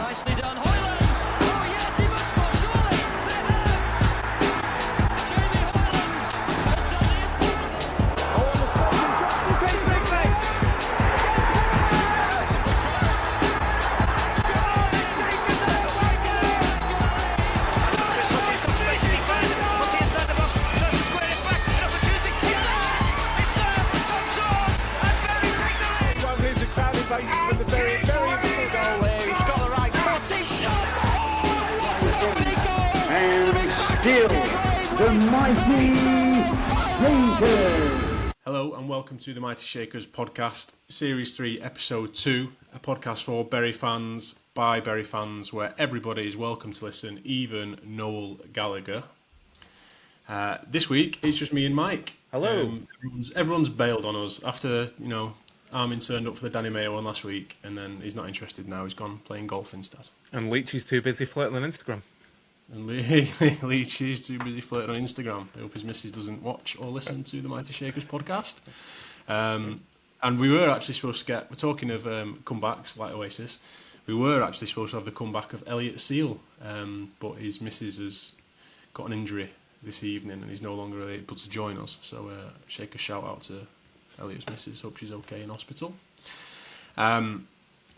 Nicely done, Hoyland! Oh yes, he must score, surely! They have! Jamie Hoyland has done the impossible! Oh, on the stop from Johnson, Kate Bigby! Chris Hussey's got space to defend. Hussey inside the box, tries to square it back, an opportunity. It's there for Tom Zorn, and Berry take the lead! Well, here's a crowded base for the very important goal there. He's got the right foot. It's shot! Oh, what a big goal! And still, the mighty Shakers. Hello and welcome to the Mighty Shakers podcast, Series 3, Episode 2, a podcast for Bury fans, by Bury fans, where everybody is welcome to listen, even Noel Gallagher. This week, it's just me and Mike. Hello. Everyone's bailed on us after, Armin turned up for the Danny Mayo one last week, and then he's not interested now, he's gone playing golf instead. And Leach is too busy flirting on Instagram. And Leach is too busy flirting on Instagram. I hope his missus doesn't watch or listen to the Mighty Shakers podcast. And we were actually supposed to we're talking of comebacks like Oasis, we were actually supposed to have the comeback of Elliot Seal, but his missus has got an injury this evening and he's no longer able to join us. So shake a shout out to Elliot's missus, hope she's okay in hospital.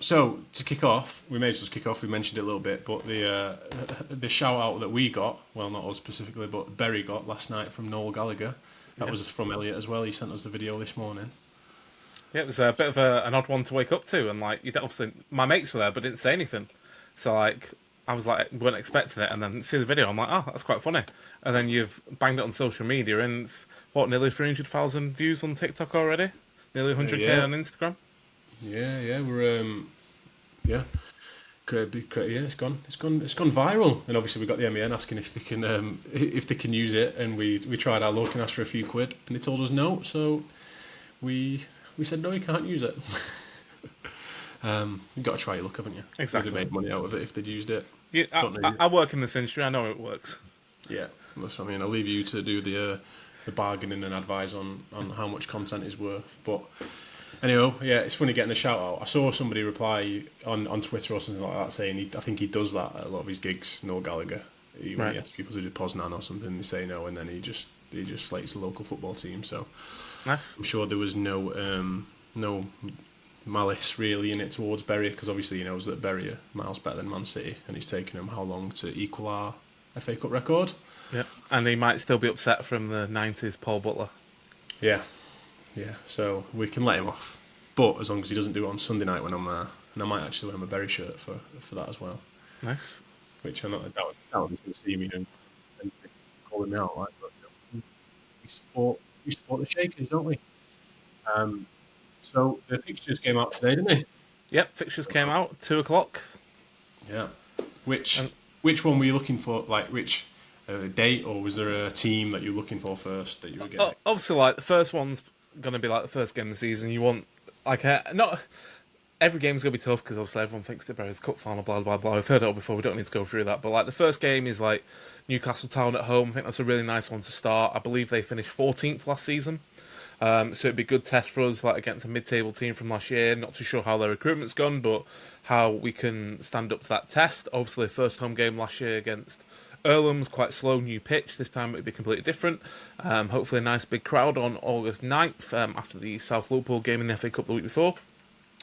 So, to kick off, we may as well kick off, we mentioned it a little bit, but the shout-out that we got, well, not us specifically, but Berry got last night from Noel Gallagher, that was from Elliot as well, he sent us the video this morning. Yeah, it was a bit of an odd one to wake up to, and obviously, my mates were there, but didn't say anything. So, I was weren't expecting it, and then see the video, I'm like, oh, that's quite funny. And then you've banged it on social media, and it's, nearly 300,000 views on TikTok already? Nearly 100k on Instagram? Yeah, we're it's gone viral, and obviously we got the MEN asking if they can use it, and we tried our luck and asked for a few quid, and they told us no, so we said no, you can't use it. You've got to try your luck, haven't you? Exactly. They'd have made money out of it if they'd used it. Yeah, I work in this industry, I know it works. Yeah, that's what I mean. I'll leave you to do the bargaining and advise on how much content is worth, but. Anyway, yeah, it's funny getting the shout out. I saw somebody reply on Twitter or something like that saying I think he does that at a lot of his gigs, Noel Gallagher. When he asks people to do Poznan or something, they say no, and then he just slates the local football team. So nice. I'm sure there was no malice really in it towards Bury, because obviously he knows that Bury are miles better than Man City, and it's taken him how long to equal our FA Cup record. Yeah, and he might still be upset from the 90s Paul Butler. Yeah, so we can let him off. But as long as he doesn't do it on Sunday night when I'm there. And I might actually wear my Bury shirt for that as well. Nice. Which I'm not a doubt he's going to see me and call him out. But we support the Shakers, don't we? So the fixtures came out today, didn't they? Yep, fixtures came out, 2 o'clock. Yeah. Which one were you looking for? Which date, or was there a team that you were looking for first that you were getting? Obviously, the first one's going to be the first game of the season. You want not every game's going to be tough because obviously everyone thinks the Bury's Cup final, blah blah blah. I've heard it all before. We don't need to go through that. But the first game is Newcastle Town at home. I think that's a really nice one to start. I believe they finished 14th last season, so it'd be a good test for us against a mid-table team from last year. Not too sure how their recruitment's gone, but how we can stand up to that test. Obviously, first home game last year against Earlham's quite slow, new pitch. This time it would be completely different. Hopefully a nice big crowd on August 9th after the South Liverpool game in the FA Cup the week before.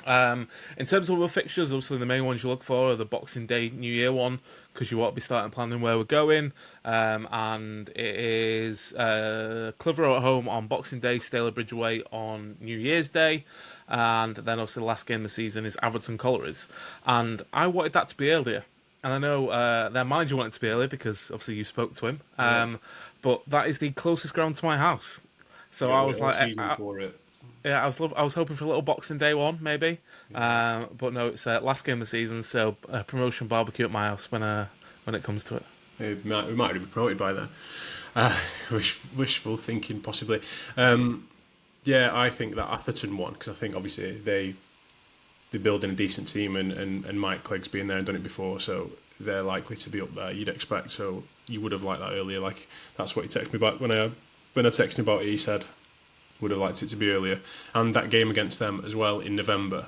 In terms of the fixtures, obviously the main ones you look for are the Boxing Day, New Year one, because you want to be starting planning where we're going. And it is Clitheroe at home on Boxing Day, Stalybridge away on New Year's Day. And then obviously the last game of the season is Everton Collieries. And I wanted that to be earlier. And I know their manager wanted to be early because obviously you spoke to him. But that is the closest ground to my house. So I was I was hoping for a little Boxing Day one maybe. But no, it's last game of the season. So promotion barbecue at my house when it comes to it. We might already be promoted by then. Wishful thinking possibly. I think that Atherton won because I think obviously they're building a decent team, and Mike Clegg's been there and done it before, so they're likely to be up there, you'd expect. So you would have liked that earlier. That's what he texted me back when I texted him about it. He said would have liked it to be earlier, and that game against them as well in November,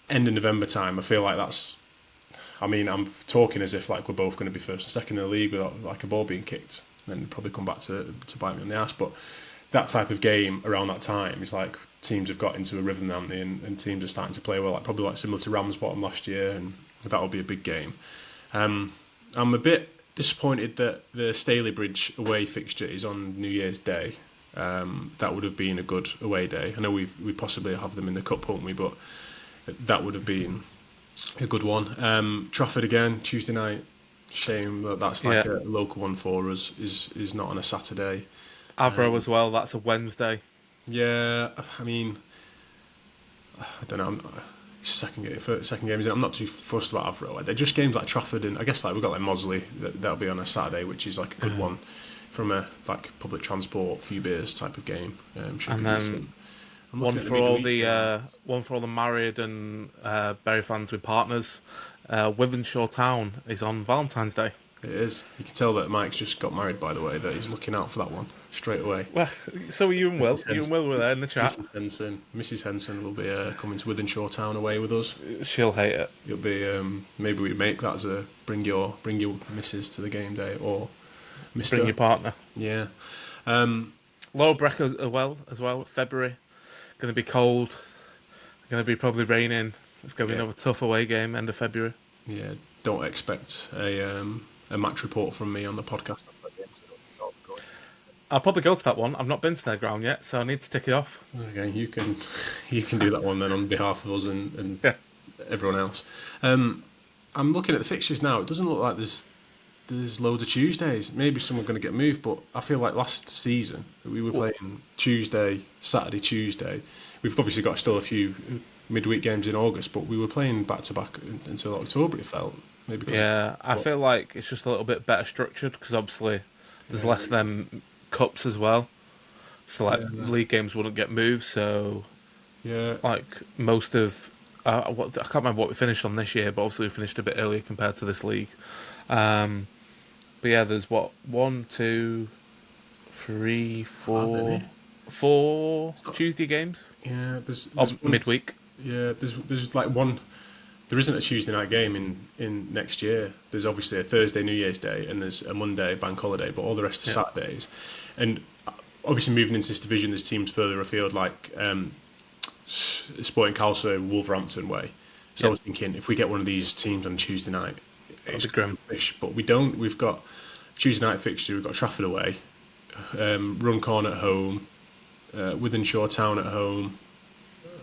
end of November time. I feel like that's I mean, I'm talking as if like we're both going to be first and second in the league without like a ball being kicked, and then probably come back to bite me on the ass. But that type of game around that time is like teams have got into a rhythm, haven't they? And teams are starting to play well, like probably like similar to Rams bottom last year, and that'll be a big game. I'm a bit disappointed that the Staley Bridge away fixture is on New Year's Day. That would have been a good away day. I know we possibly have them in the cup, won't we? But that would have been a good one. Trafford again, Tuesday night. Shame that that's like a local one for us. Is not on a Saturday. Avro as well. That's a Wednesday. Yeah, I mean, I don't know. It's second game, isn't it? I'm not too fussed about Avro. They're just games like Trafford, and I guess like we've got like Mosley. That'll be on a Saturday, which is like a good one from a like public transport, few beers type of game. And then one for all the married and Bury fans with partners. Wythenshawe Town is on Valentine's Day. It is. You can tell that Mike's just got married, by the way. That he's looking out for that one straight away. Well, so are you and Will. You and Will were there in the chat. Mrs. Henson will be coming to Wythenshawe Town away with us. She'll hate it. It'll be maybe we make that as a bring your missus to the game day, or Mr. Bring your partner. Yeah. Lowbreck as well. February. Going to be cold. Going to be probably raining. It's going to be another tough away game end of February. Yeah. Don't expect a match report from me on the podcast. I'll probably go to that one. I've not been to their ground yet, so I need to tick it off. Okay, you can do that one then on behalf of us and everyone else. I'm looking at the fixtures now. It doesn't look like there's loads of Tuesdays. Maybe some are going to get moved, but I feel like last season we were playing Tuesday, Saturday, Tuesday. We've obviously got still a few midweek games in August, but we were playing back to back until October. It felt maybe. I feel like it's just a little bit better structured because obviously there's less of them cups as well. So like league games wouldn't get moved. So like most of I can't remember what we finished on this year, but obviously we finished a bit earlier compared to this league. But yeah, there's 1, 2, 3, 4 Tuesday games. Yeah, there's midweek. Yeah, there's like one. There isn't a Tuesday night game in next year. There's obviously a Thursday New Year's Day and there's a Monday bank holiday, but all the rest are Saturdays. And obviously moving into this division, there's teams further afield like Sporting Calcio, Wolverhampton way. So I was thinking if we get one of these teams on Tuesday night, it's grim. But we don't. We've got Tuesday night fixture. We've got Trafford away, Runcorn at home, Wythenshawe Town at home.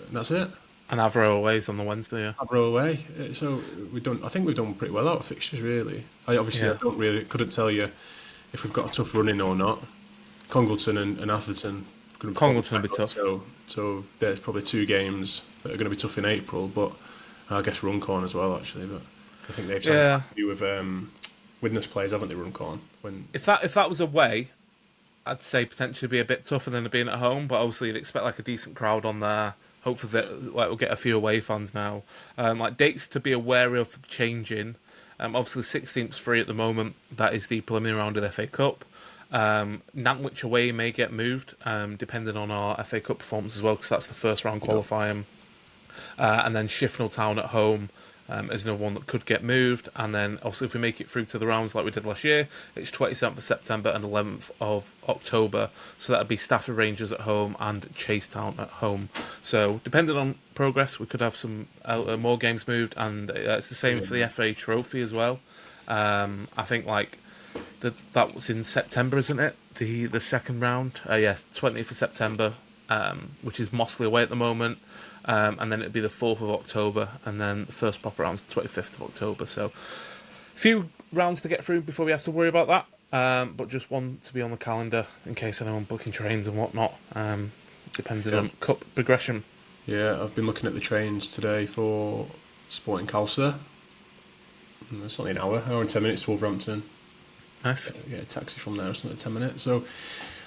And that's it. And Avro away's on the Wednesday, yeah. Avro away. So I think we've done pretty well out of fixtures, really. I couldn't tell you if we've got a tough run in or not. Congleton and Atherton. Congleton will be tough. So there's probably 2 games that are going to be tough in April, but I guess Runcorn as well, actually. But I think they've had to do with witness players, haven't they, Runcorn? If that was away, I'd say potentially be a bit tougher than it being at home, but obviously you'd expect like a decent crowd on there. Hopefully we'll get a few away fans now. Like dates to be aware of changing. Obviously 16th's free at the moment. That is the preliminary round of the FA Cup. Nantwich away may get moved, depending on our FA Cup performance as well, because that's the first round qualifying. And then Shifnal Town at home is another one that could get moved. And then obviously if we make it through to the rounds like we did last year, it's 27th of September and 11th of October. So that would be Stafford Rangers at home and Chase Town at home. So depending on progress, we could have some more games moved. And it's the same for the FA Trophy as well. I think like that was in September, isn't it? The second round? Yes, 20th of September, which is Mossley away at the moment. And then it'd be the 4th of October, and then the first proper round's the 25th of October. So, a few rounds to get through before we have to worry about that. But just one to be on the calendar in case anyone booking trains and whatnot, depending on cup progression. Yeah, I've been looking at the trains today for Sporting Calcio. It's only an hour and 10 minutes to Wolverhampton. Nice. Get a taxi from there, it's not 10 minutes. So,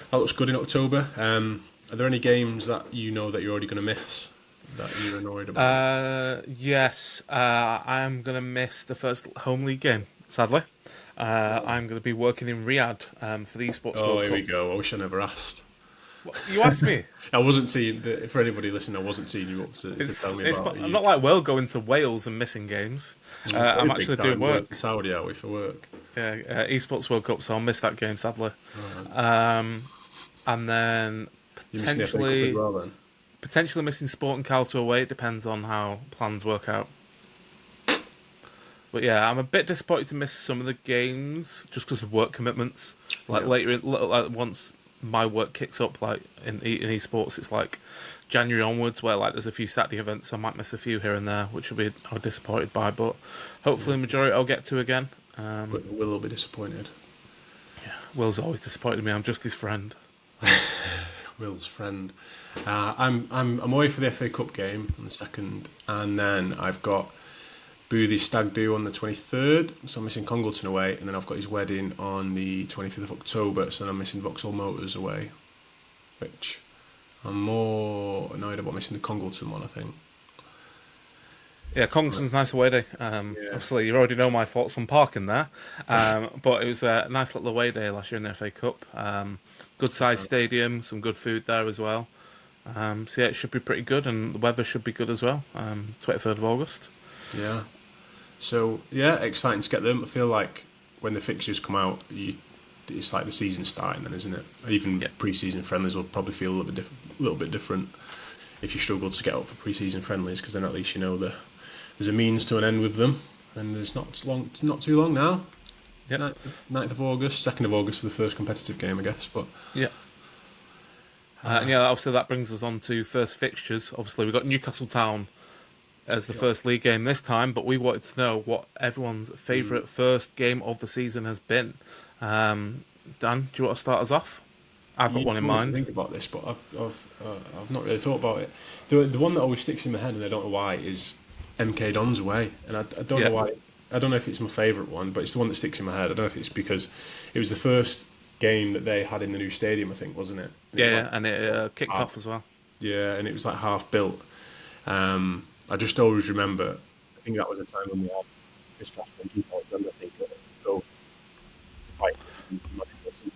that looks good in October. Are there any games that you know that you're already going to miss? That you're annoyed about? Yes, I'm going to miss the first home league game, sadly. I'm going to be working in Riyadh for the Esports World Cup. Here we go. I wish I never asked. You asked me. I wasn't teeing, for anybody listening, I wasn't teeing you up to tell me about it. I'm not like Will going to Wales and missing games. I'm actually doing work. To Saudi, are we, for work? Yeah, Esports World Cup, so I'll miss that game, sadly. Right. And then You're missing the FA Cup as well, then? potentially missing Sport and Calcio away. It depends on how plans work out. But yeah, I'm a bit disappointed to miss some of the games just because of work commitments. Like later, like once my work kicks up, like in esports, it's like January onwards, where like there's a few Saturday events, so I might miss a few here and there, which I'm disappointed by. But hopefully, the majority I'll get to again. Will be disappointed. Yeah, Will's always disappointed me. I'm just his friend. Will's friend. I'm away for the FA Cup game on the 2nd, and then I've got Boothie's stag do on the 23rd, so I'm missing Congleton away, and then I've got his wedding on the 25th of October, so then I'm missing Vauxhall Motors away, which I'm more annoyed about missing the Congleton one, I think. Yeah, Congleton's a nice away day. Obviously, you already know my thoughts on parking there, but it was a nice little away day last year in the FA Cup. Good sized stadium, some good food there as well. So yeah, it should be pretty good, and the weather should be good as well. 23rd of August. Yeah. So, yeah, exciting to get them. I feel like when the fixtures come out, it's like the season starting then, isn't it? Even pre-season friendlies will probably feel a little bit different if you struggle to get up for pre-season friendlies, because then at least you know there's a means to an end with them, and it's not too long now. Yeah, 9th of August, 2nd of August for the first competitive game, I guess. But yeah. And yeah, obviously that brings us on to first fixtures. Obviously we've got Newcastle Town as the first league game this time, but we wanted to know what everyone's favourite first game of the season has been. Dan, do you want to start us off? I've got one in mind. To think about this, but I've not really thought about it. The one that always sticks in my head, and I don't know why, is MK Dons away, and I don't know why. I don't know if it's my favourite one, but it's the one that sticks in my head. I don't know if it's because it was the first game that they had in the new stadium, I think, wasn't it? And it kicked off as well. Yeah, and it was like half built. I just always remember, I think that was a time when we had Chris Casper and Keith Alexander, I think, both fight,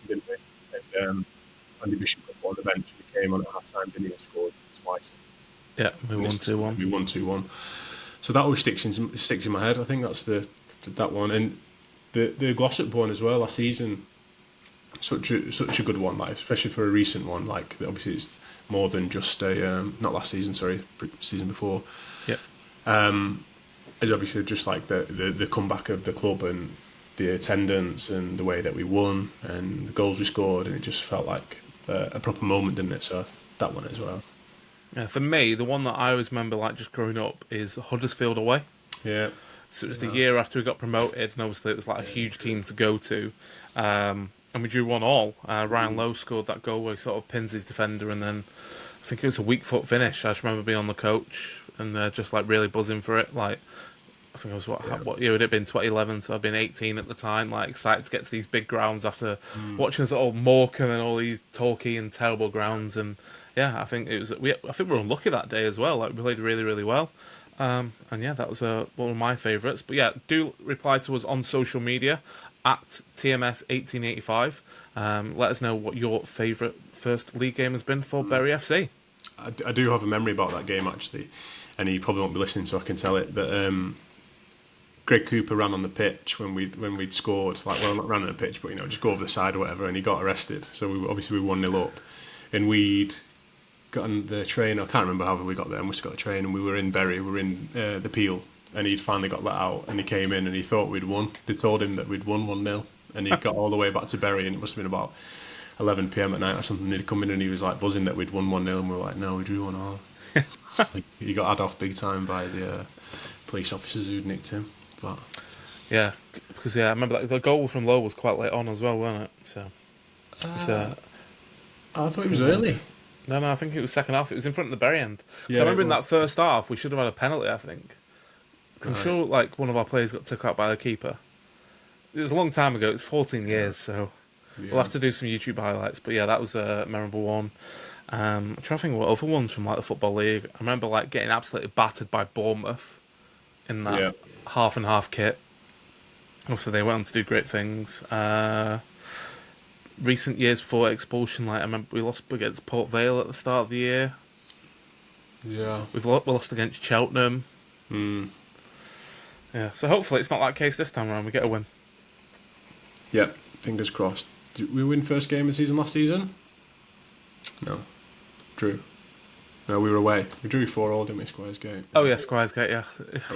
didn't we? And Andy Bishop on the bench, we came on at half time, didn't he? Scored twice. Yeah, we won 2-1. We won 2-1. So that always sticks in my head. I think that's that one. And the Glossop one as well last season, such a good one, like, especially for a recent one. Like, obviously it's more than just not last season, sorry, season before. Yeah. It's obviously just like the comeback of the club and the attendance and the way that we won and the goals we scored, and it just felt like a proper moment, didn't it? So that one as well. Yeah, for me, the one that I always remember, like, just growing up, is Huddersfield away. Yeah. So it was the year after we got promoted, and obviously it was like a huge team to go to. And we drew 1-1. Ryan Lowe scored that goal where he sort of pins his defender, and then I think it was a weak foot finish. I just remember being on the coach and just like really buzzing for it. Like, I think it was what year would it have been? 2011, so I'd been 18 at the time. Like, excited to get to these big grounds after watching sort of Morecambe and all these talky and terrible grounds. And yeah, I think it was. I think we were unlucky that day as well. Like, we played really, really well. And yeah, that was one of my favourites. But yeah, do reply to us on social media at TMS1885. Let us know what your favourite first league game has been for Bury FC. I do have a memory about that game, actually, and he probably won't be listening, so I can tell it. But Greg Cooper ran on the pitch when we'd scored. Like, well, not ran on the pitch, but just go over the side or whatever, and he got arrested. So we were 1-0 up, and we'd got on the train. I can't remember how we got there. I must have got the train, and we were in Bury. We were in the Peel, and he'd finally got let out, and he came in, and he thought we'd won. They told him that we'd won 1-0, and he got all the way back to Bury, and it must have been about 11 p.m. at night or something. He'd come in, and he was like buzzing that we'd won 1-0, and we were like, no, we drew 1-0. So he got had off big time by the police officers who'd nicked him. But yeah, because I remember the goal from Lowe was quite late on as well, wasn't it? So I thought it was early. No, I think it was second half. It was in front of the Bury end. Yeah, so I remember in that first half we should have had a penalty, I think. Because I'm sure like one of our players got took out by the keeper. It was a long time ago. It was 14 years, so we'll have to do some YouTube highlights. But yeah, that was a memorable one. I'm trying to think what other ones from like the Football League. I remember like getting absolutely battered by Bournemouth in that half and half kit. Also, they went on to do great things. recent years before expulsion, like I remember we lost against Port Vale at the start of the year. Yeah. We lost against Cheltenham. Yeah, so hopefully it's not that case this time around. We get a win. Yeah, fingers crossed. Did we win first game of the season last season? No. Drew. No, we were away. We drew 4-4, didn't we, Squires Gate? Oh yeah, Squires Gate, yeah.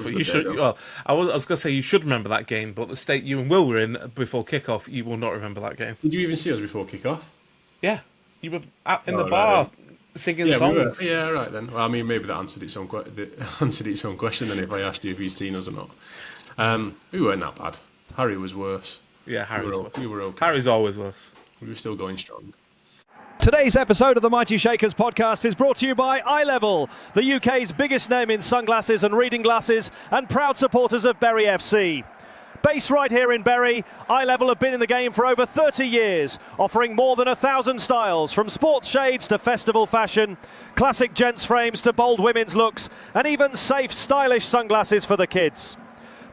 But you should. though. Well, I was going to say you should remember that game, but the state you and Will were in before kick-off, you will not remember that game. Did you even see us before kick-off? Yeah, you were in the right bar then. singing songs. Yeah, right then. Well, I mean, maybe that answered its own question then if I asked you if he's seen us or not. We weren't that bad. Harry was worse. Yeah, Harry's worse. We were okay. Harry's always worse. We were still going strong. Today's episode of the Mighty Shakers podcast is brought to you by iLevel, the UK's biggest name in sunglasses and reading glasses, and proud supporters of Bury FC. Based right here in Bury, iLevel have been in the game for over 30 years, offering more than 1,000 styles, from sports shades to festival fashion, classic gents frames to bold women's looks, and even safe, stylish sunglasses for the kids.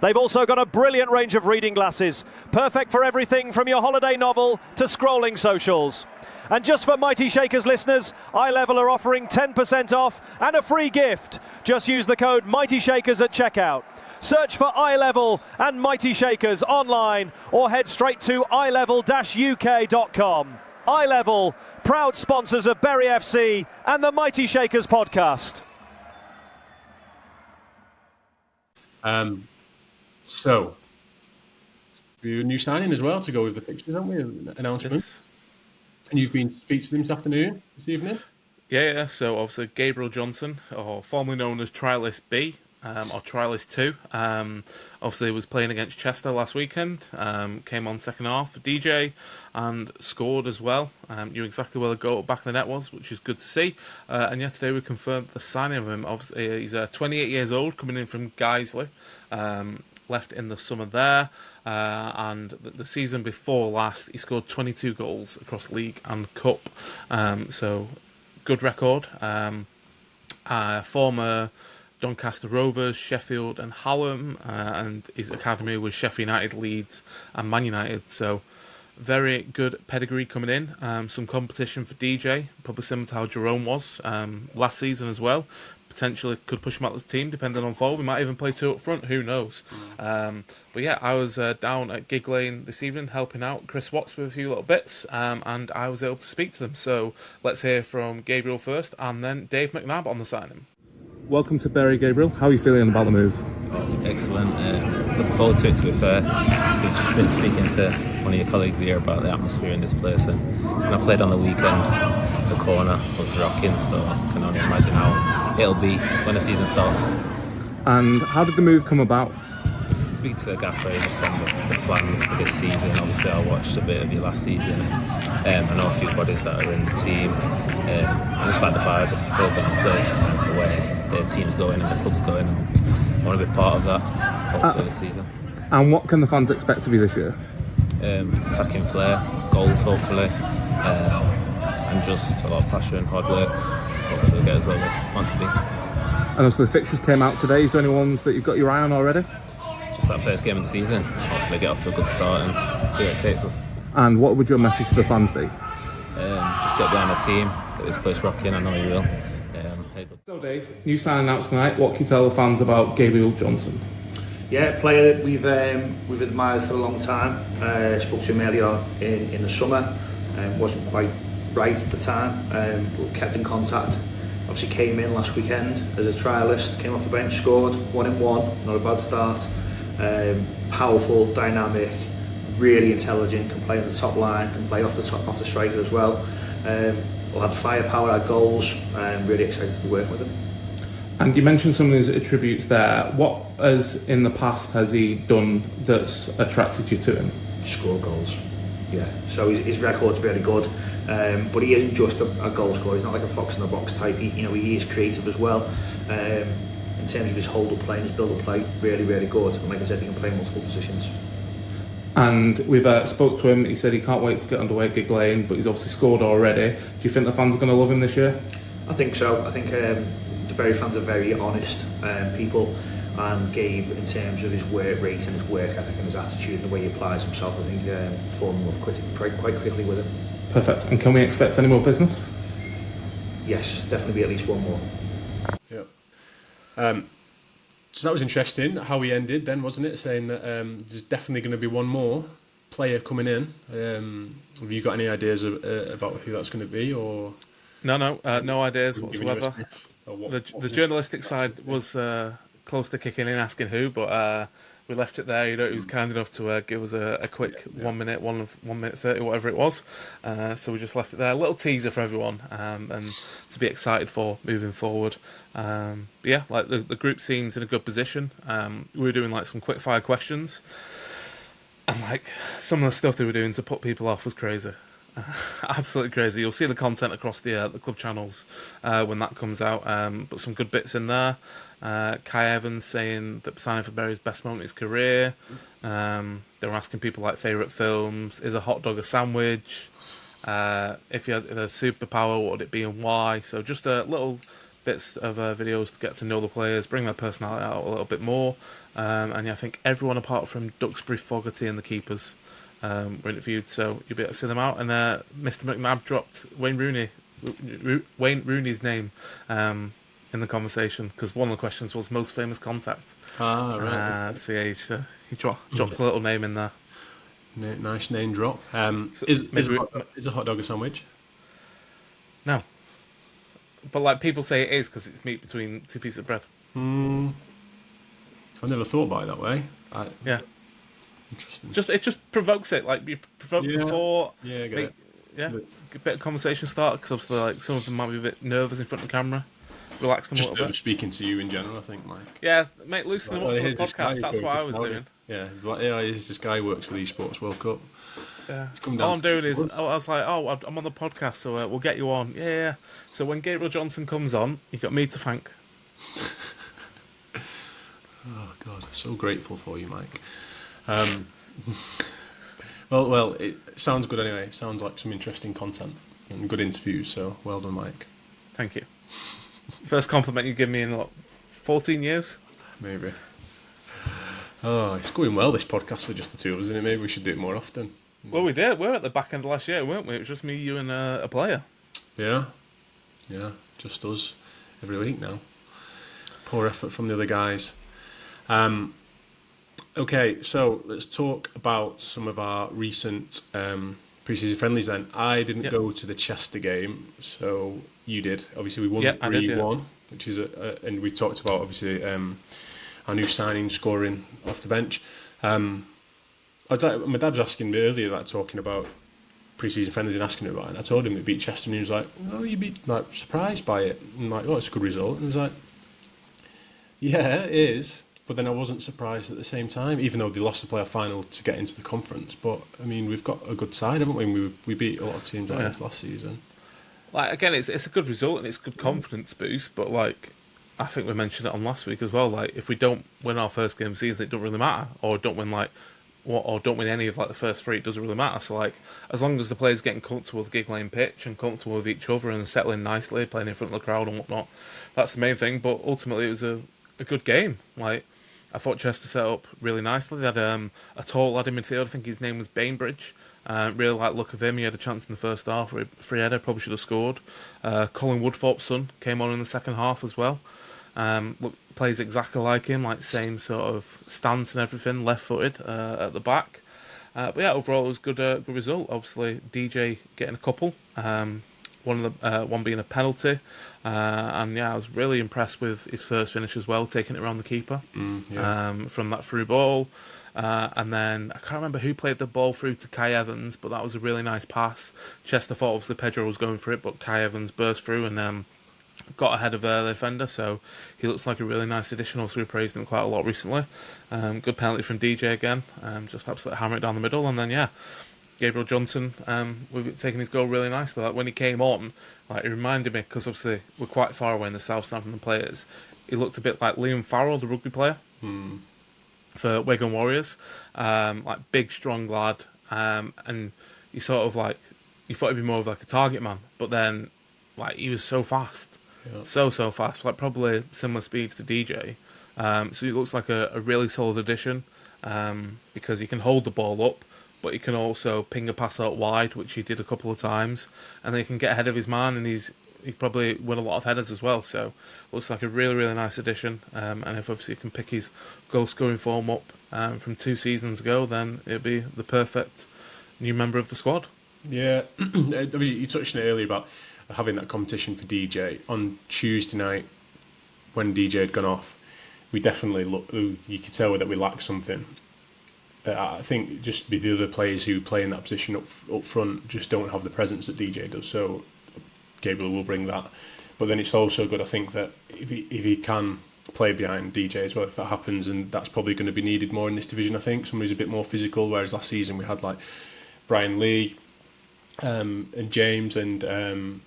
They've also got a brilliant range of reading glasses, perfect for everything from your holiday novel to scrolling socials. And just for Mighty Shakers listeners, iLevel are offering 10% off and a free gift. Just use the code Mighty Shakers at checkout. Search for iLevel and Mighty Shakers online or head straight to ilevel-uk.com. iLevel, proud sponsors of Bury FC and the Mighty Shakers podcast. So, we a new signing as well to go with the fixtures, haven't we? An announcement. Yes. And you've been to speak to them this evening? Yeah. So obviously Gabriel Johnson, or formerly known as Trialist B, or Trialist 2, obviously was playing against Chester last weekend, came on second half for DJ and scored as well. Knew exactly where the goal back of the net was, which is good to see. And yet today we confirmed the signing of him. Obviously he's 28 years old, coming in from Guiseley, left in the summer there. And the season before last, he scored 22 goals across league and cup. So good record. Former Doncaster Rovers, Sheffield and Hallam, and his academy was Sheffield United, Leeds and Man United. So very good pedigree coming in. Some competition for DJ, probably similar to how Jerome was last season as well. Potentially could push him out of the team depending on forward. We might even play two up front, who knows. But yeah, I was down at Gig Lane this evening helping out Chris Watts with a few little bits, and I was able to speak to them. So let's hear from Gabriel first and then Dave McNabb on the signing. Welcome to Bury, Gabriel. How are you feeling about the move? Oh, excellent. Looking forward to it, to be fair. We've just been speaking to one of your colleagues here about the atmosphere in this place, and when I played on the weekend, the corner was rocking, so I can only imagine how it'll be when the season starts. And how did the move come about? Speak to the gaffer, just tell him the plans for this season. Obviously I watched a bit of you last season, and I know a few bodies that are in the team. I just like the vibe of the club and the place and the way the team's going and the club's going, and I want to be part of that hopefully this season. And what can the fans expect of you this year? Attacking flair, goals hopefully, and just a lot of passion, hard work. Hopefully we'll get as well we want to be. And also the fixtures came out today. Is there any ones that you've got your eye on already? Just that first game of the season, hopefully get off to a good start and see where it takes us. And what would your message to the fans be? Just get behind the team, get this place rocking. I know you will. So Dave, new sign announced tonight. What can you tell the fans about Gabriel Johnson? Yeah, player that we've admired for a long time. Spoke to him earlier on in the summer. Wasn't quite right at the time, but kept in contact. Obviously came in last weekend as a trialist, came off the bench, scored 1-1, not a bad start. Powerful, dynamic, really intelligent, can play on the top line, can play off the striker as well. We'll have firepower, our goals, and really excited to be working with him. And you mentioned some of his attributes there. What in the past has he done that's attracted you to him? Score goals, yeah. So his record's really good, but he isn't just a goal scorer. He's not like a fox in the box type. He is creative as well. In terms of his hold-up play and his build-up play, really, really good. And like I said, he can play multiple positions. And we've spoke to him. He said he can't wait to get underway at Gig Lane, but he's obviously scored already. Do you think the fans are going to love him this year? I think so. I think the Bury fans are very honest people. And Gabe, in terms of his work rate and his work ethic and his attitude and the way he applies himself, I think falling in love quite quickly with him. Perfect. And can we expect any more business? Yes, definitely be at least one more. Yeah. So that was interesting how he ended then, wasn't it? Saying that there's definitely going to be one more player coming in. Have you got any ideas about who that's going to be, or No ideas whatsoever. The journalistic side was close to kicking in, asking who, but we left it there. He was kind enough to give us a quick 1 minute, 1 minute 30, whatever it was. So we just left it there. A little teaser for everyone, and to be excited for moving forward. But yeah, like the group seems in a good position. We were doing like some quick fire questions, and like some of the stuff they were doing to put people off was crazy. Absolutely crazy. You'll see the content across the club channels when that comes out, but some good bits in there. Kai Evans saying that signing for Bury's best moment in his career. They were asking people like favourite films. Is a hot dog a sandwich? If you had a superpower, what would it be and why? So just little bits of videos to get to know the players, bring their personality out a little bit more. And yeah, I think everyone apart from Duxbury, Fogarty and the keepers were interviewed, so you'll be able to see them out. And Mr. McNabb dropped Wayne Rooney's name in the conversation, because one of the questions was most famous contact. Right. So yeah, he dropped a little name in there. Nice name drop. So is a hot dog a sandwich? No. But like people say it is because it's meat between two pieces of bread. I've never thought about it that way. Yeah. Interesting. It just provokes it. Like you provokes the thought. Yeah, I get it. Yeah. A bit of conversation start, because obviously like some of them might be a bit nervous in front of the camera. Relax them a little bit. Speaking to you in general, I think, Mike. Yeah, mate, loosen them up for the podcast. That's what I was doing. Yeah, here's this guy who works for the Esports World Cup. Yeah. All I'm doing is, I was like, I'm on the podcast, so we'll get you on. Yeah. So when Gabriel Johnson comes on, you've got me to thank. Oh, God, so grateful for you, Mike. Well, it sounds good anyway. It sounds like some interesting content and good interviews, so well done, Mike. Thank you. First compliment you give me in, 14 years? Maybe. Oh, it's going well, this podcast, for just the two of us, isn't it? Maybe we should do it more often. Well, we did. We were at the back end of last year, weren't we? It was just me, you, and a player. Yeah, just us every week now. Poor effort from the other guys. Okay, so let's talk about some of our recent pre-season friendlies then. I didn't go to the Chester game, so you did. Obviously, we won 3-1, which is and we talked about, obviously, our new signing scoring off the bench. My dad was asking me earlier, like, talking about pre-season friendlies and asking about it, and I told him we beat Chester, and he was like, "Oh, you'd be like surprised by it," and like, "Oh, it's a good result," and I was like, "Yeah, it is." But then I wasn't surprised at the same time, even though they lost the playoff final to get into the conference. But I mean, we've got a good side, haven't we? We beat a lot of teams like this last season. Like again, it's a good result and it's a good confidence boost. But like, I think we mentioned it on last week as well. Like, if we don't win our first game of the season, it doesn't really matter, or don't win any of like the first three, it doesn't really matter. So like, as long as the players getting comfortable with the Gig Lane pitch and comfortable with each other and settling nicely, playing in front of the crowd and whatnot, that's the main thing. But ultimately, it was a good game. Like, I thought Chester set up really nicely. They had a tall lad in midfield. I think his name was Bainbridge. Really like the look of him. He had a chance in the first half. Free header, probably should have scored. Colin Woodthorpe's son came on in the second half as well. Plays exactly like him, like same sort of stance and everything, left-footed at the back. But yeah, overall it was good result. Obviously, DJ getting a couple. One being a penalty, and yeah, I was really impressed with his first finish as well, taking it around the keeper from that through ball. And then I can't remember who played the ball through to Kai Evans, but that was a really nice pass. Chester thought obviously Pedro was going for it, but Kai Evans burst through and got ahead of the defender, so he looks like a really nice addition. Also, we praised him quite a lot recently. Good penalty from DJ again, just absolutely hammer it down the middle, and then yeah. Gabriel Johnson, we've taken his goal really nicely. Like when he came on, like it reminded me, because obviously we're quite far away in the South Stand from the players. He looked a bit like Liam Farrell, the rugby player for Wigan Warriors. Like big, strong lad, and he sort of like you thought he'd be more of like a target man, but then like he was so fast, so fast, like probably similar speeds to DJ. So it looks like a really solid addition because he can hold the ball up, but he can also ping a pass out wide, which he did a couple of times, and then he can get ahead of his man, and he probably win a lot of headers as well. So looks like a really, really nice addition. And if obviously he can pick his goal scoring form up from 2 seasons ago, then it'll be the perfect new member of the squad. Yeah, you touched on it earlier about having that competition for DJ. On Tuesday night, when DJ had gone off, we definitely you could tell that we lacked something. I think just the other players who play in that position up front just don't have the presence that DJ does. So Gabriel will bring that. But then it's also good, I think, that if he can play behind DJ as well, if that happens, and that's probably going to be needed more in this division, I think. Somebody's a bit more physical, whereas last season we had like Brian Lee and James and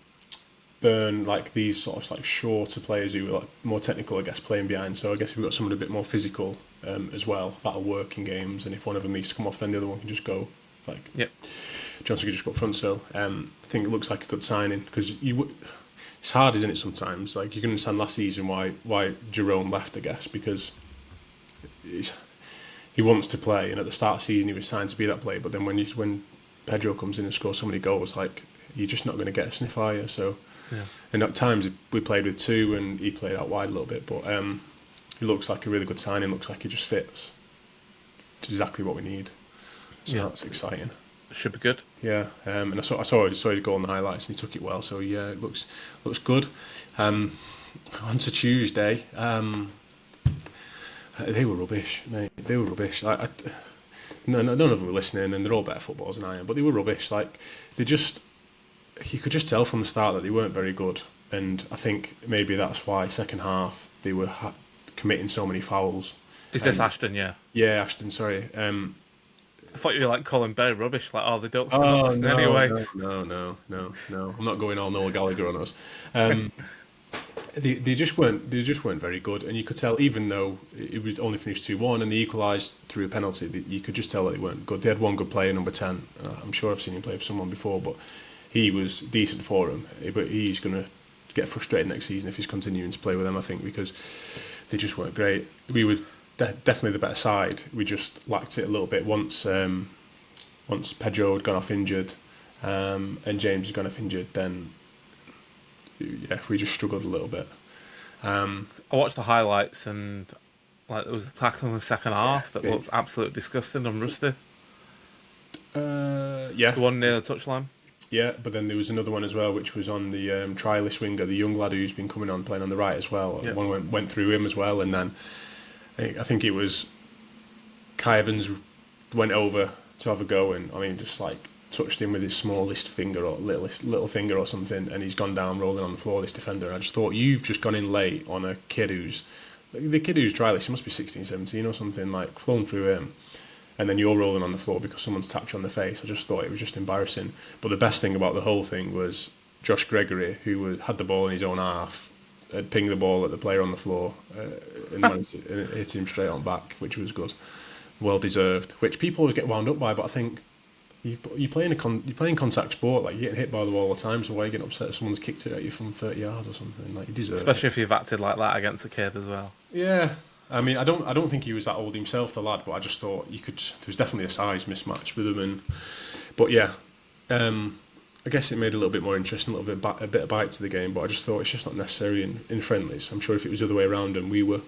Byrne, like these sort of like shorter players who were like more technical, I guess, playing behind. So I guess we've got someone a bit more physical as well. That'll work in games, and if one of them needs to come off, then the other one can just go. Like, yep. Johnson could just go up front. So I think it looks like a good signing because it's hard, isn't it? Sometimes, like you can understand last season why Jerome left, I guess, because he wants to play, and at the start of the season he was signed to be that player. But then when Pedro comes in and scores so many goals, like you're just not going to get a sniff, are you? So. Yeah. And at times we played with 2 and he played out wide a little bit, but he looks like a really good signing. Looks like he just fits exactly what we need. So that's exciting. Should be good. Yeah, and I saw his goal in the highlights and he took it well. So yeah, it looks good. On to Tuesday, they were rubbish, mate. They were rubbish. None of them were listening, and they're all better footballers than I am. But they were rubbish. Like you could just tell from the start that they weren't very good, and I think maybe that's why second half they were committing so many fouls. Is this Ashton? Yeah. Yeah, Ashton. Sorry. I thought you were like calling Berry rubbish. Like, they don't. They're not listening anyway. No. I'm not going all Noel Gallagher on us. They just weren't very good, and you could tell, even though it would only finish 2-1 and they equalised through a penalty, you could just tell that they weren't good. They had one good player, number 10. I'm sure I've seen him play for someone before, but he was decent for him. But he's going to get frustrated next season if he's continuing to play with them, I think, because they just weren't great. We were definitely the better side. We just lacked it a little bit once Pedro had gone off injured and James had gone off injured, then we just struggled a little bit. I watched the highlights, and like there was a tackle in the second half that looked absolutely disgusting on Rusty. The one near the touchline. Yeah, but then there was another one as well, which was on the trialist winger, the young lad who's been coming on playing on the right as well. Yeah. One went through him as well, and then I think it was Kai Evans went over to have a go, and I mean just like touched him with his smallest finger or little finger or something, and he's gone down rolling on the floor, this defender. And I just thought, you've just gone in late on a kid who's trialist, he must be 16, 17 or something, like flown through him, and then you're rolling on the floor because someone's tapped you on the face. I just thought it was just embarrassing. But the best thing about the whole thing was Josh Gregory, who had the ball in his own half, had pinged the ball at the player on the floor and hit him straight on back, which was good, well deserved. Which people always get wound up by, but I think you're playing contact sport, like you're getting hit by the wall all the time. So why are you getting upset if someone's kicked it at you from 30 yards or something? Like you deserve Especially it. if you've acted like that against a kid as well. Yeah. I mean, I don't think he was that old himself, the lad, but I just thought there was definitely a size mismatch with him, but yeah, I guess it made a little bit more interesting, a bit of bite to the game. But I just thought it's just not necessary in friendlies. I'm sure if it was the other way around and we were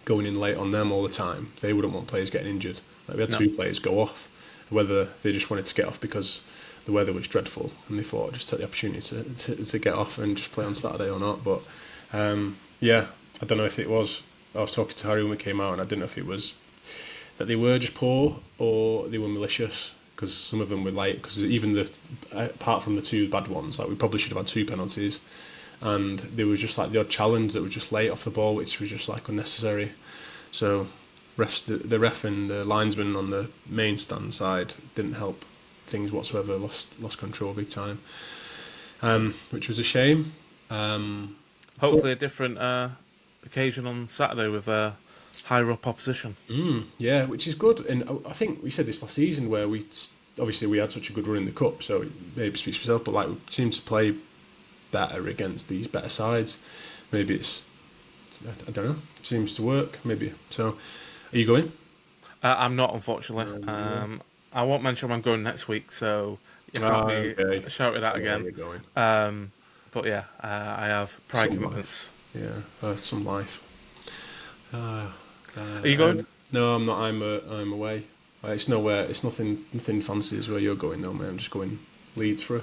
going in late on them all the time, they wouldn't want players getting injured. Like we had 2 players go off, whether they just wanted to get off because the weather was dreadful and they thought just take the opportunity to get off and just play on Saturday or not. But I don't know if it was. I was talking to Harry when we came out, and I didn't know if it was that they were just poor or they were malicious, because some of them were late. Because even apart from the 2 bad ones, like we probably should have had 2 penalties, and there was just like the odd challenge that was just late off the ball, which was just like unnecessary. So the ref and the linesman on the main stand side didn't help things whatsoever. Lost control big time, which was a shame. Hopefully, a different occasion on Saturday with higher up opposition. Yeah, which is good. And I think we said this last season where we had such a good run in the cup, so it maybe speaks for itself, but like we seem to play better against these better sides. Maybe it's I don't know. It seems to work, maybe. So, are you going? I'm not, unfortunately. I won't mention I'm going next week, so you can't be shouted at again. You're going. But yeah, I have prior commitments. Yeah, some life. Are you going? No, I'm not. I'm away. It's nowhere. It's nothing fancy as where you're going though, man. I'm just going Leeds for a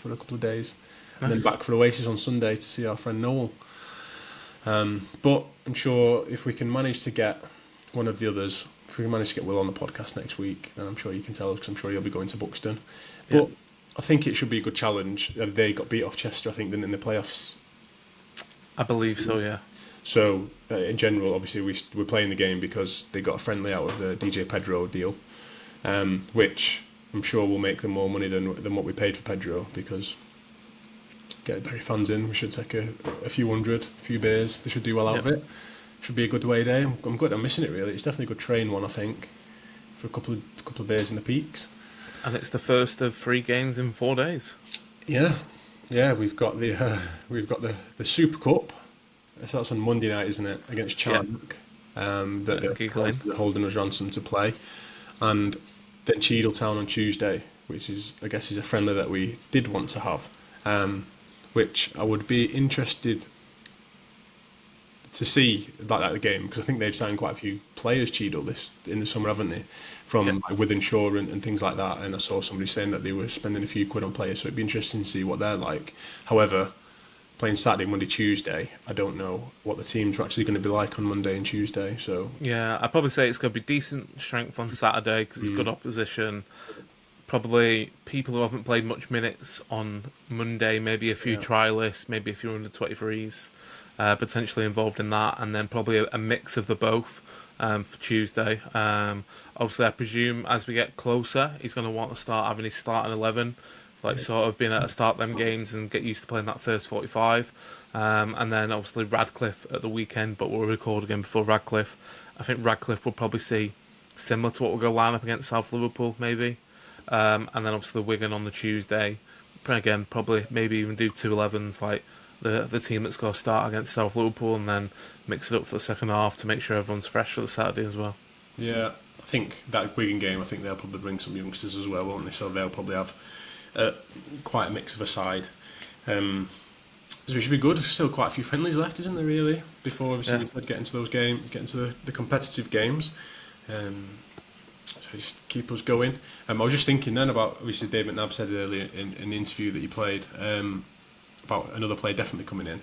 couple of days, and then back for Oasis on Sunday to see our friend Noel. But I'm sure if we can manage to get one of the others, if we can manage to get Will on the podcast next week, then I'm sure you can tell us, because I'm sure you'll be going to Buxton. But I think it should be a good challenge. They got beat off Chester, I think, didn't in the playoffs. I believe so, yeah. So, in general, obviously, we're playing the game because they got a friendly out of the DJ Pedro deal, which I'm sure will make them more money than what we paid for Pedro, because get Bury fans in, we should take a few hundred, a few beers. They should do well out of it. Should be a good away day. I'm good. I'm missing it, really. It's definitely a good train one, I think, for a couple of beers in the Peaks. And it's the first of 3 games in 4 days. Yeah. We've got the Super Cup. So that's on Monday night, isn't it? Against Charnock. That Holden was ransomed to play, and then Cheadletown on Tuesday, which I guess is a friendly that we did want to have, which I would be interested to see that game, because I think they've signed quite a few players, Cheadle, in the summer, haven't they? From like Wythenshawe and things like that. And I saw somebody saying that they were spending a few quid on players, so it'd be interesting to see what they're like. However, playing Saturday, Monday, Tuesday, I don't know what the teams are actually going to be like on Monday and Tuesday. So yeah, I'd probably say it's going to be decent strength on Saturday because it's good opposition. Probably people who haven't played much minutes on Monday, maybe a few trialists, maybe a few under 23s. Potentially involved in that, and then probably a mix of the both for Tuesday. Obviously, I presume as we get closer, he's going to want to start having his starting 11, like sort of being able to start them games and get used to playing that first 45. And then obviously Radcliffe at the weekend, but we'll record again before Radcliffe. I think Radcliffe will probably see similar to what we'll go line up against South Liverpool, maybe. And then obviously Wigan on the Tuesday. Again, probably maybe even do 2 11s, like the team that's going to start against South Liverpool, and then mix it up for the second half to make sure everyone's fresh for the Saturday as well. Yeah, I think that Wigan game, I think they'll probably bring some youngsters as well, won't they? So they'll probably have quite a mix of a side. So it should be good. There's still quite a few friendlies left, isn't there, really? Before obviously we get into those games, get into the competitive games. So just keep us going. I was just thinking then about, obviously Dave McNabb said earlier in the interview that he played, about another player definitely coming in.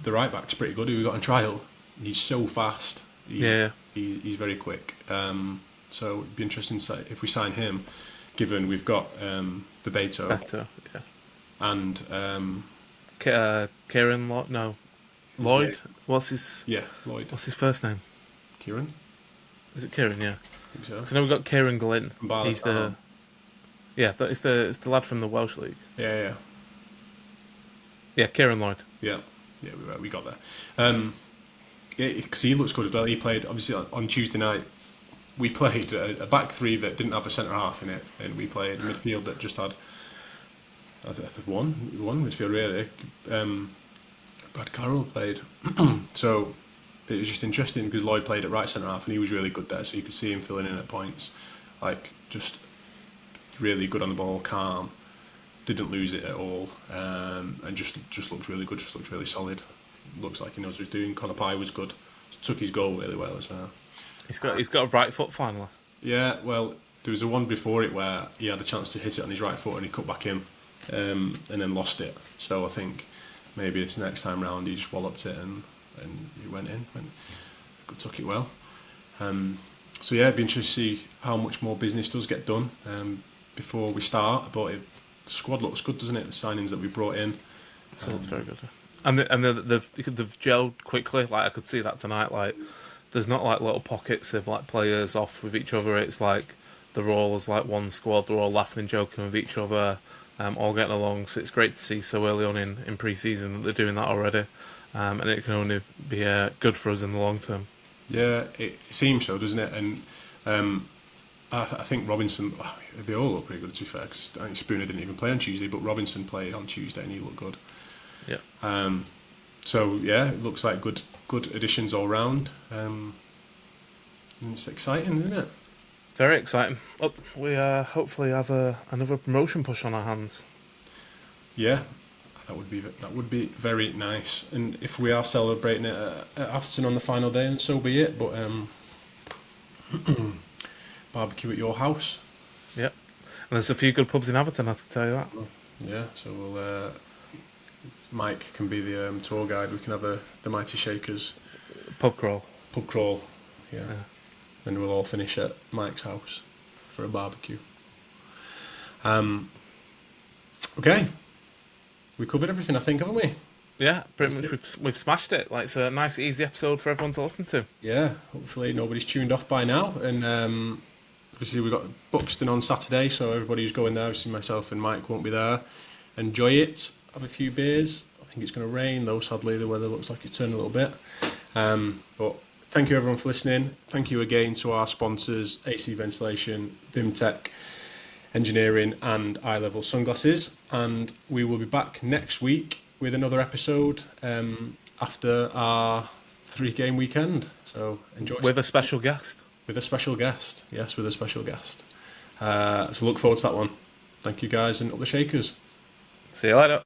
The right back's pretty good, who we got on trial. He's so fast. He's very quick. So it'd be interesting to say if we sign him, given we've got Bebeto. And Kieran Lloyd. What's his? Yeah, Lloyd. What's his first name? Kieran. Is it Kieran? Yeah. I think so. So now we've got Kieran Glynn. He's the. Yeah, it's the lad from the Welsh League. Yeah. Yeah, Kieran Lloyd. Yeah, we got there. Because he looks good as well. He played, obviously, on Tuesday night. We played a back three that didn't have a centre half in it, and we played a midfield that just had, I think one midfield really. Brad Carroll played, so it was just interesting because Lloyd played at right centre half and he was really good there, so you could see him filling in at points, like just really good on the ball, calm. Didn't lose it at all, and just looks really good. Just looks really solid. Looks like he knows what he's doing. Connor Pye was good. Took his goal really well as well. He's got a right foot finally. Yeah, well, there was a one before it where he had a chance to hit it on his right foot and he cut back in, and then lost it. So I think maybe this next time round he just walloped it and he went in and took it well. So yeah, it'd be interesting to see how much more business does get done before we start. But the squad looks good, doesn't it? The signings that we brought in. It looks very good. And they've gelled quickly. Like I could see that tonight. Like there's not like little pockets of like players off with each other. It's like they're all as like one squad. They're all laughing and joking with each other, all getting along. So it's great to see so early on in pre-season that they're doing that already, and it can only be good for us in the long term. Yeah, it seems so, doesn't it? And I think Robinson, they all look pretty good to be fair, because I think Spooner didn't even play on Tuesday, but Robinson played on Tuesday and he looked good. Yeah. So yeah, it looks like good additions all round. And it's exciting, isn't it? Very exciting. We hopefully have another promotion push on our hands. Yeah, that would be very nice. And if we are celebrating it at Atherton on the final day, then so be it. But barbecue at your house. Yep. And there's a few good pubs in Atherton, I can tell you that. Yeah, so we'll. Mike can be the tour guide. We can have the Mighty Shakers pub crawl. Yeah. And we'll all finish at Mike's house for a barbecue. Okay, we covered everything, I think, haven't we? Yeah, pretty much. We've smashed it. Like, it's a nice, easy episode for everyone to listen to. Yeah, hopefully nobody's tuned off by now. And obviously we've got Buxton on Saturday, so everybody who's going there, obviously myself and Mike won't be there. Enjoy it. Have a few beers. I think it's going to rain, though, sadly. The weather looks like it's turned a little bit. But thank you, everyone, for listening. Thank you again to our sponsors, AC Ventilation, BIMTech Engineering, and Eye Level Sunglasses. And we will be back next week with another episode after our 3-game weekend. So enjoy. With a special guest. With a special guest. Yes, with a special guest. So look forward to that one. Thank you, guys, and up the Shakers. See you later.